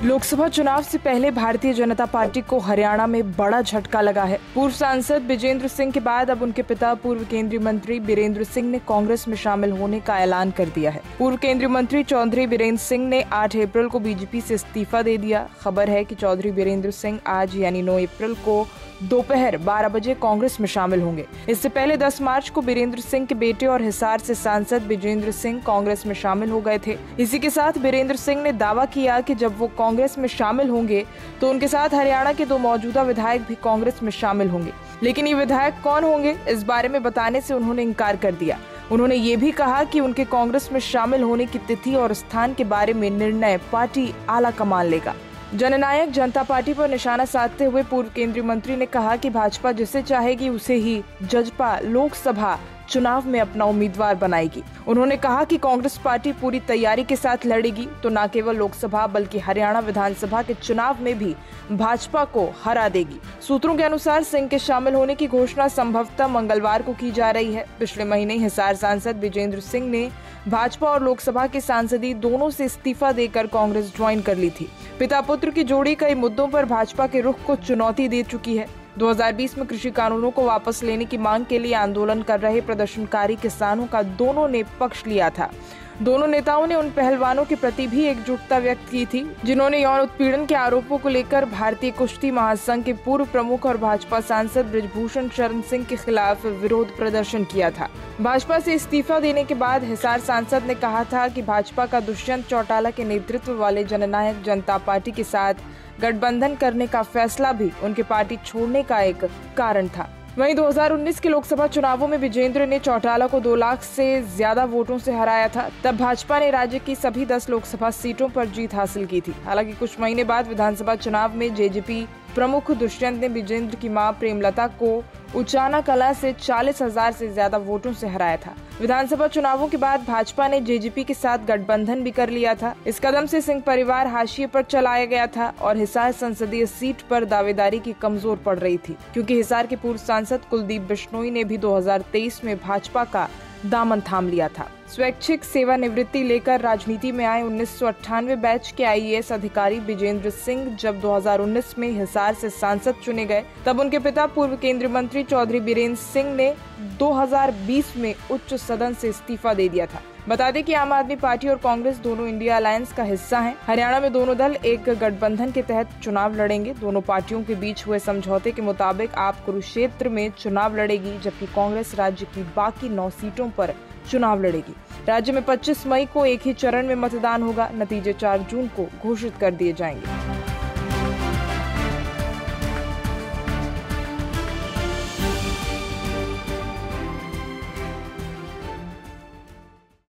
लोकसभा चुनाव से पहले भारतीय जनता पार्टी को हरियाणा में बड़ा झटका लगा है। पूर्व सांसद बिजेंद्र सिंह के बाद अब उनके पिता पूर्व केंद्रीय मंत्री बीरेंद्र सिंह ने कांग्रेस में शामिल होने का ऐलान कर दिया है। पूर्व केंद्रीय मंत्री चौधरी बीरेंद्र सिंह ने 8 अप्रैल को बीजेपी से इस्तीफा दे दिया। खबर है कि चौधरी बीरेंद्र सिंह आज यानी 9 अप्रैल को दोपहर 12 बजे कांग्रेस में शामिल होंगे। इससे पहले 10 मार्च को बीरेंद्र सिंह के बेटे और हिसार से सांसद बिजेंद्र सिंह कांग्रेस में शामिल हो गए थे। इसी के साथ बीरेंद्र सिंह ने दावा किया कि जब वो कांग्रेस में शामिल होंगे तो उनके साथ हरियाणा के 2 मौजूदा विधायक भी कांग्रेस में शामिल होंगे। लेकिन ये विधायक कौन होंगे, इस बारे में बताने से उन्होंने इनकार कर दिया। उन्होंने ये भी कहा कि उनके कांग्रेस में शामिल होने की तिथि और स्थान के बारे में निर्णय पार्टी आला कमान लेगा। जननायक जनता पार्टी पर निशाना साधते हुए पूर्व केंद्रीय मंत्री ने कहा कि भाजपा जिसे चाहेगी उसे ही जजपा लोकसभा चुनाव में अपना उम्मीदवार बनाएगी। उन्होंने कहा कि कांग्रेस पार्टी पूरी तैयारी के साथ लड़ेगी तो न केवल लोकसभा बल्कि हरियाणा विधानसभा के चुनाव में भी भाजपा को हरा देगी। सूत्रों के अनुसार सिंह के शामिल होने की घोषणा संभवतः मंगलवार को की जा रही है। पिछले महीने हिसार सांसद बिजेंद्र सिंह ने भाजपा और लोकसभा के सांसदी दोनों से इस्तीफा देकर कांग्रेस ज्वाइन कर ली थी। पिता पुत्र की जोड़ी कई मुद्दों पर भाजपा के रुख को चुनौती दे चुकी है। 2020 में कृषि कानूनों को वापस लेने की मांग के लिए आंदोलन कर रहे प्रदर्शनकारी किसानों का दोनों ने पक्ष लिया था। दोनों नेताओं ने उन पहलवानों के प्रति भी एकजुटता व्यक्त की थी जिन्होंने यौन उत्पीड़न के आरोपों को लेकर भारतीय कुश्ती महासंघ के पूर्व प्रमुख और भाजपा सांसद बृजभूषण शरण सिंह के खिलाफ विरोध प्रदर्शन किया था। भाजपा से इस्तीफा देने के बाद हिसार सांसद ने कहा था कि भाजपा का दुष्यंत चौटाला के नेतृत्व वाले जननायक जनता पार्टी के साथ गठबंधन करने का फैसला भी उनके पार्टी छोड़ने का एक कारण था। वहीं 2019 के लोकसभा चुनावों में विजेंद्र ने चौटाला को 2 लाख से ज्यादा वोटों से हराया था। तब भाजपा ने राज्य की सभी 10 लोकसभा सीटों पर जीत हासिल की थी। हालांकि कुछ महीने बाद विधानसभा चुनाव में जेजेपी प्रमुख दुष्यंत ने विजेंद्र की मां प्रेमलता को उचाना कला से 40,000 से ज्यादा वोटों से हराया था। विधानसभा चुनावों के बाद भाजपा ने जेजेपी के साथ गठबंधन भी कर लिया था। इस कदम से सिंह परिवार हाशिए पर चलाया गया था और हिसार संसदीय सीट पर दावेदारी की कमजोर पड़ रही थी, क्योंकि हिसार के पूर्व सांसद कुलदीप बिश्नोई ने भी 2023 में भाजपा का दामन थाम लिया था। स्वैच्छिक सेवानिवृत्ति लेकर राजनीति में आए 1998 बैच के आईएएस अधिकारी बिजेंद्र सिंह जब 2019 में हिसार से सांसद चुने गए, तब उनके पिता पूर्व केंद्रीय मंत्री चौधरी बीरेंद्र सिंह ने 2020 में उच्च सदन से इस्तीफा दे दिया था। बता दें कि आम आदमी पार्टी और कांग्रेस दोनों इंडिया अलायंस का हिस्सा हैं। हरियाणा में दोनों दल एक गठबंधन के तहत चुनाव लड़ेंगे। दोनों पार्टियों के बीच हुए समझौते के मुताबिक आप कुरुक्षेत्र में चुनाव लड़ेगी, जबकि कांग्रेस राज्य की बाकी 9 सीटों पर चुनाव लड़ेगी। राज्य में 25 मई को एक ही चरण में मतदान होगा। नतीजे 4 जून को घोषित कर दिए जाएंगे।